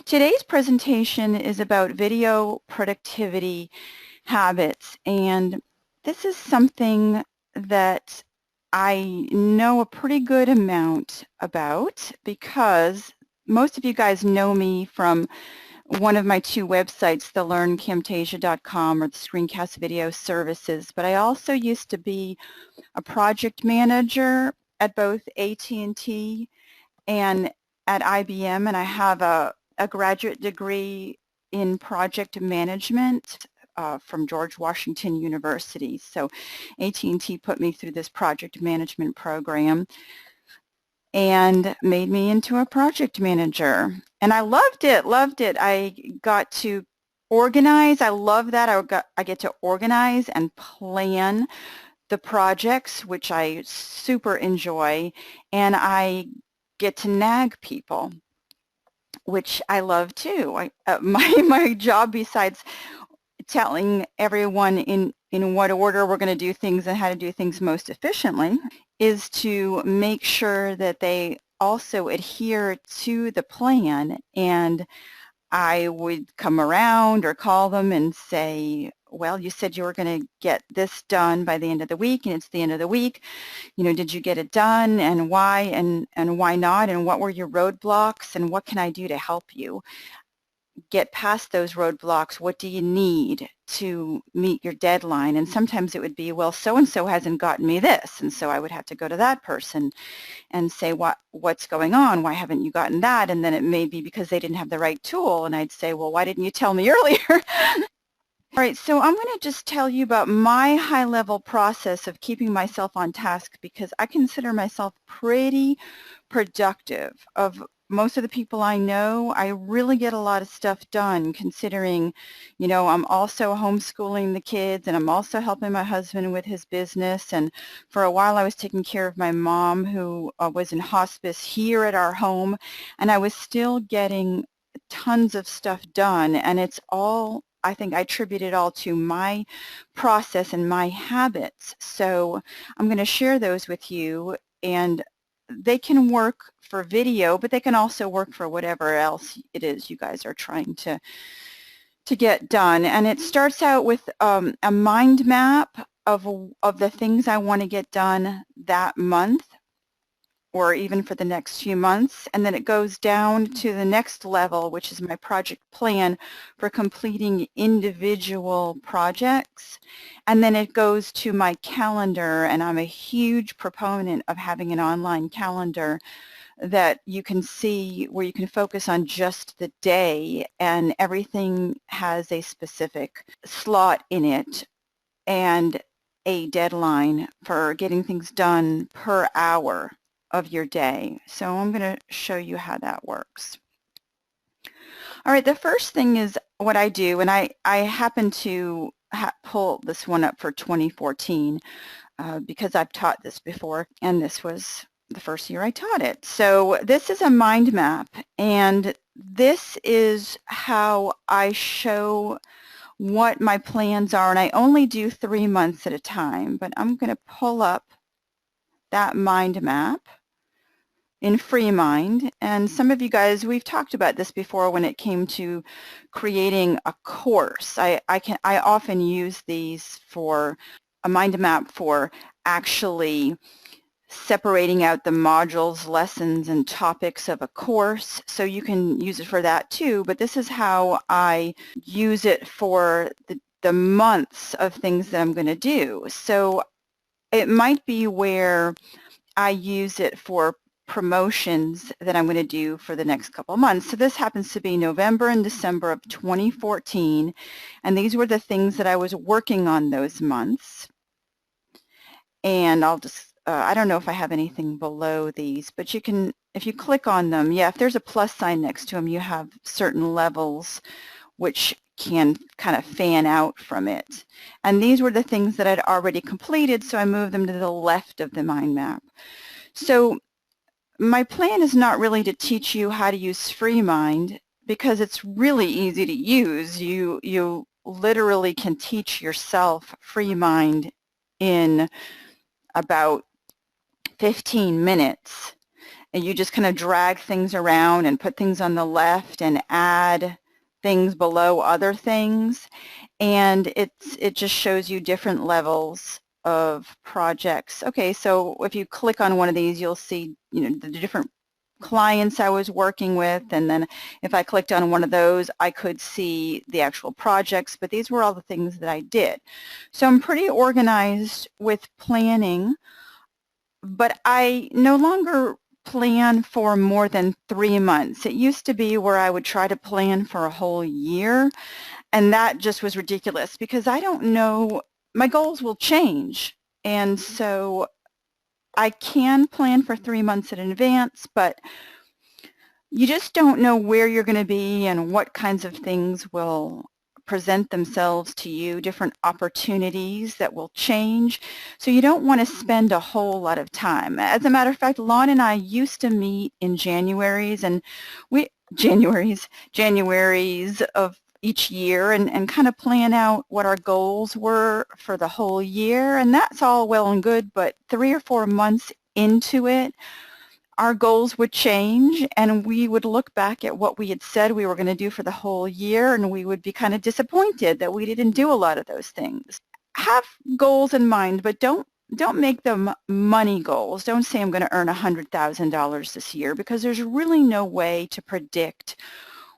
Today's presentation is about video productivity habits, and this is something that I know a pretty good amount about because most of you guys know me from one of my two websites, the learncamtasia.com or the Screencast Video Services, but I also used to be a project manager at both AT&T and at IBM, and I have a graduate degree in project management from George Washington University. So AT&T put me through this project management program and made me into a project manager. And I loved it. I got to organize. I love that. I get to organize and plan the projects, which I super enjoy, and I get to nag people, which I love too. My job, besides telling everyone in what order we're going to do things and how to do things most efficiently, is to make sure that they also adhere to the plan. And I would come around or call them and say, well, you said you were going to get this done by the end of the week, and it's the end of the week. You know, did you get it done, and why, and why not, and what were your roadblocks, and what can I do to help you get past those roadblocks? What do you need to meet your deadline? And sometimes it would be, well, so-and-so hasn't gotten me this, and so I would have to go to that person and say, what's going on? Why haven't you gotten that? And then it may be because they didn't have the right tool, and I'd say, well, why didn't you tell me earlier? All right, so I'm going to just tell you about my high-level process of keeping myself on task, because I consider myself pretty productive. Of most of the people I know, I really get a lot of stuff done, considering, you know, I'm also homeschooling the kids, and I'm also helping my husband with his business. And for a while I was taking care of my mom, who was in hospice here at our home, and I was still getting tons of stuff done. And it's all, I think I attribute it all to my process and my habits. So I'm going to share those with you, and they can work for video, but they can also work for whatever else it is you guys are trying to get done. And it starts out with a mind map of the things I want to get done that month, or even for the next few months, and then it goes down to the next level, which is my project plan for completing individual projects, and then it goes to my calendar. And I'm a huge proponent of having an online calendar that you can see, where you can focus on just the day, and everything has a specific slot in it and a deadline for getting things done per hour of your day. So I'm going to show you how that works. All right, the first thing is what I do, and I happen to pull this one up for 2014 because I've taught this before, and this was the first year I taught it. So this is a mind map, and this is how I show what my plans are, and I only do 3 months at a time, but I'm going to pull up that mind map in FreeMind. And some of you guys, we've talked about this before when it came to creating a course. I often use these for a mind map for actually separating out the modules, lessons, and topics of a course. So you can use it for that too, but this is how I use it for the months of things that I'm going to do. So it might be where I use it for promotions that I'm going to do for the next couple of months. So this happens to be November and December of 2014, and these were the things that I was working on those months. And I'll just, I don't know if I have anything below these, but you can, if you click on them, yeah, if there's a plus sign next to them, you have certain levels which can kind of fan out from it. And these were the things that I'd already completed, so I moved them to the left of the mind map. So my plan is not really to teach you how to use FreeMind, because it's really easy to use. You literally can teach yourself FreeMind in about 15 minutes. and you just kind of drag things around and put things on the left and add things below other things, and it just shows you different levels of projects. Okay, so if you click on one of these, you'll see, the different clients I was working with, and then if I clicked on one of those, I could see the actual projects, but these were all the things that I did. So I'm pretty organized with planning, but I no longer plan for more than 3 months. It used to be where I would try to plan for a whole year, and that just was ridiculous because I don't know, my goals will change, and so I can plan for 3 months in advance, but you just don't know where you're going to be and what kinds of things will present themselves to you, different opportunities that will change. So you don't want to spend a whole lot of time. As a matter of fact, Lon and I used to meet in Januaries, and Januaries of each year, and kind of plan out what our goals were for the whole year. And that's all well and good, but 3 or 4 months into it, our goals would change, and we would look back at what we had said we were going to do for the whole year, and we would be kind of disappointed that we didn't do a lot of those things. Have goals in mind, but don't make them money goals. Don't say I'm going to earn $100,000 this year, because there's really no way to predict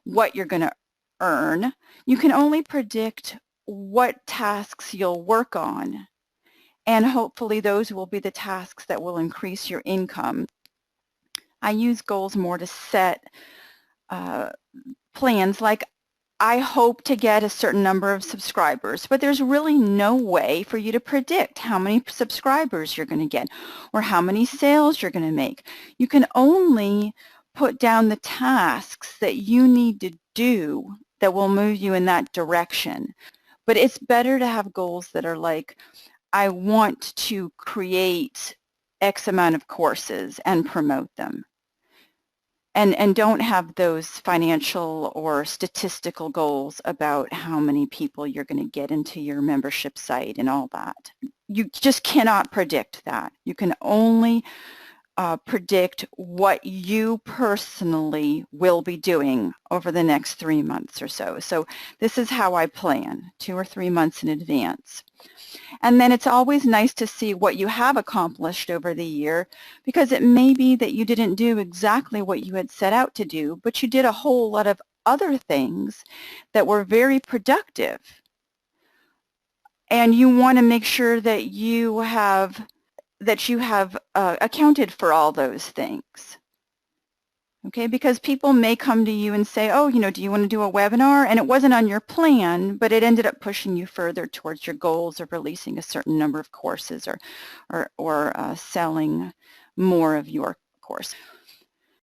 what you're going to earn. You can only predict what tasks you'll work on, and hopefully those will be the tasks that will increase your income. I use goals more to set plans, like I hope to get a certain number of subscribers, but there's really no way for you to predict how many subscribers you're going to get or how many sales you're going to make. You can only put down the tasks that you need to do that will move you in that direction. But it's better to have goals that are like, I want to create X amount of courses and promote them. And don't have those financial or statistical goals about how many people you're going to get into your membership site and all that. You just cannot predict that. You can only predict what you personally will be doing over the next 3 months or so. So this is how I plan, 2 or 3 months in advance. And then it's always nice to see what you have accomplished over the year, because it may be that you didn't do exactly what you had set out to do, but you did a whole lot of other things that were very productive. And you want to make sure that you have accounted for all those things. Okay, because people may come to you and say, oh, do you want to do a webinar? And it wasn't on your plan, but it ended up pushing you further towards your goals of releasing a certain number of courses or selling more of your course.